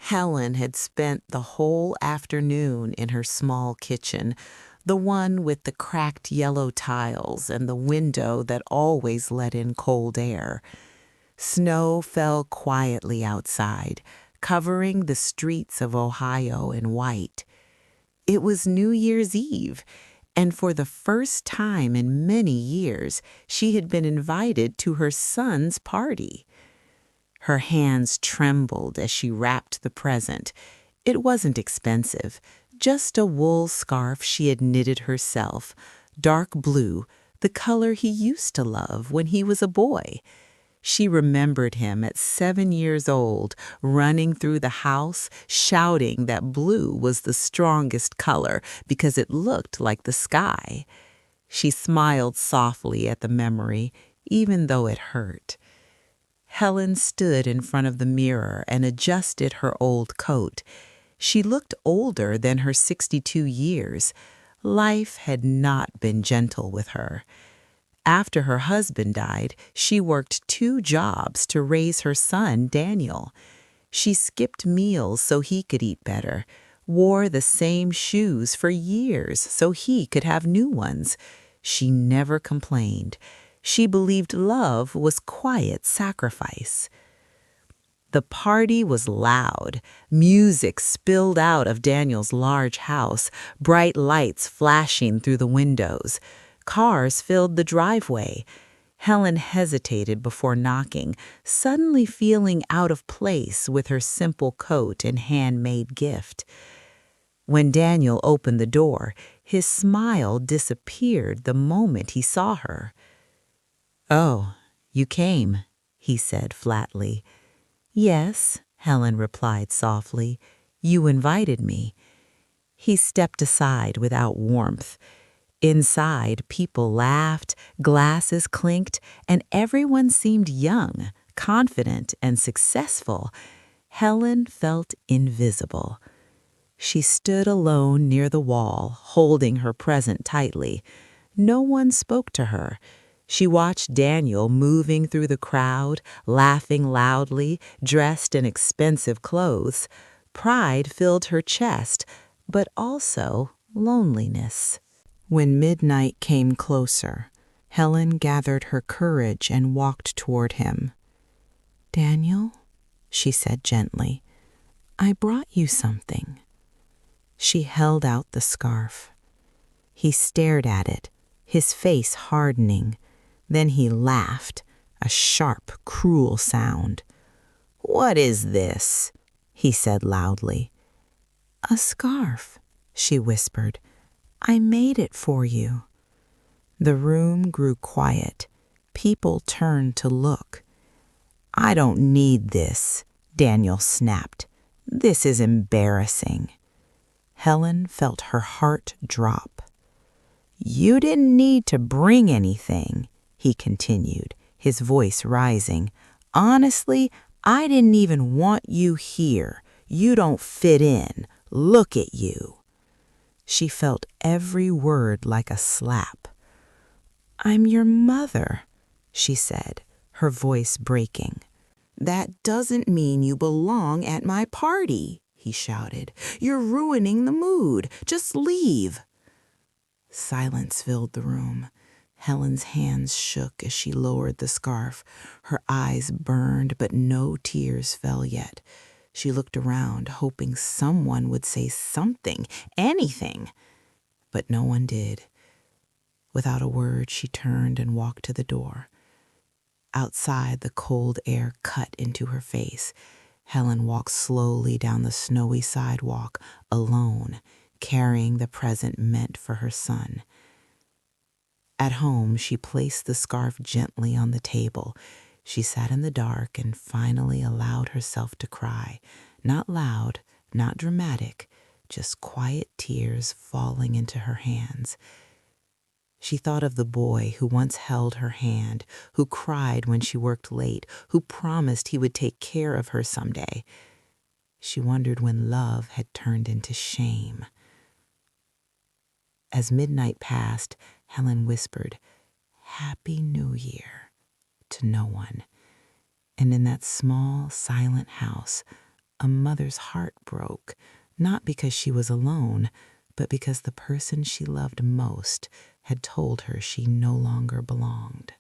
Helen had spent the whole afternoon in her small kitchen, the one with the cracked yellow tiles and the window that always let in cold air. Snow fell quietly outside, covering the streets of Ohio in white. It was New Year's Eve, and for the first time in many years, she had been invited to her son's party. Her hands trembled as she wrapped the present. It wasn't expensive, just a wool scarf she had knitted herself, dark blue, the color he used to love when he was a boy. She remembered him at 7 years old, running through the house, shouting that blue was the strongest color because it looked like the sky. She smiled softly at the memory, even though it hurt. Helen stood in front of the mirror and adjusted her old coat. She looked older than her 62 years. Life had not been gentle with her. After her husband died, she worked 2 jobs to raise her son, Daniel. She skipped meals so he could eat better, wore the same shoes for years so he could have new ones. She never complained. She believed love was quiet sacrifice. The party was loud. Music spilled out of Daniel's large house, bright lights flashing through the windows. Cars filled the driveway. Helen hesitated before knocking, suddenly feeling out of place with her simple coat and handmade gift. When Daniel opened the door, his smile disappeared the moment he saw her. "Oh, you came," he said flatly. "Yes," Helen replied softly. "You invited me." He stepped aside without warmth. Inside, people laughed, glasses clinked, and everyone seemed young, confident, and successful. Helen felt invisible. She stood alone near the wall, holding her present tightly. No one spoke to her. She watched Daniel moving through the crowd, laughing loudly, dressed in expensive clothes. Pride filled her chest, but also loneliness. When midnight came closer, Helen gathered her courage and walked toward him. "Daniel," she said gently, "I brought you something." She held out the scarf. He stared at it, his face hardening. Then he laughed, a sharp, cruel sound. "What is this?" he said loudly. "A scarf," she whispered. "I made it for you." The room grew quiet. People turned to look. "I don't need this," Daniel snapped. "This is embarrassing." Helen felt her heart drop. "You didn't need to bring anything," he continued, his voice rising. "Honestly, I didn't even want you here. You don't fit in. Look at you." She felt every word like a slap. "I'm your mother," she said, her voice breaking. "That doesn't mean you belong at my party," he shouted. "You're ruining the mood. Just leave." Silence filled the room. Helen's hands shook as she lowered the scarf. Her eyes burned, but no tears fell yet. She looked around, hoping someone would say something, anything. But no one did. Without a word, she turned and walked to the door. Outside, the cold air cut into her face. Helen walked slowly down the snowy sidewalk, alone, carrying the present meant for her son. At home, she placed the scarf gently on the table. She sat in the dark and finally allowed herself to cry. Not loud, not dramatic, just quiet tears falling into her hands. She thought of the boy who once held her hand, who cried when she worked late, who promised he would take care of her someday. She wondered when love had turned into shame. As midnight passed, Helen whispered, "Happy New Year," to no one. And in that small, silent house, A mother's heart broke, not because she was alone, but because the person she loved most had told her she no longer belonged.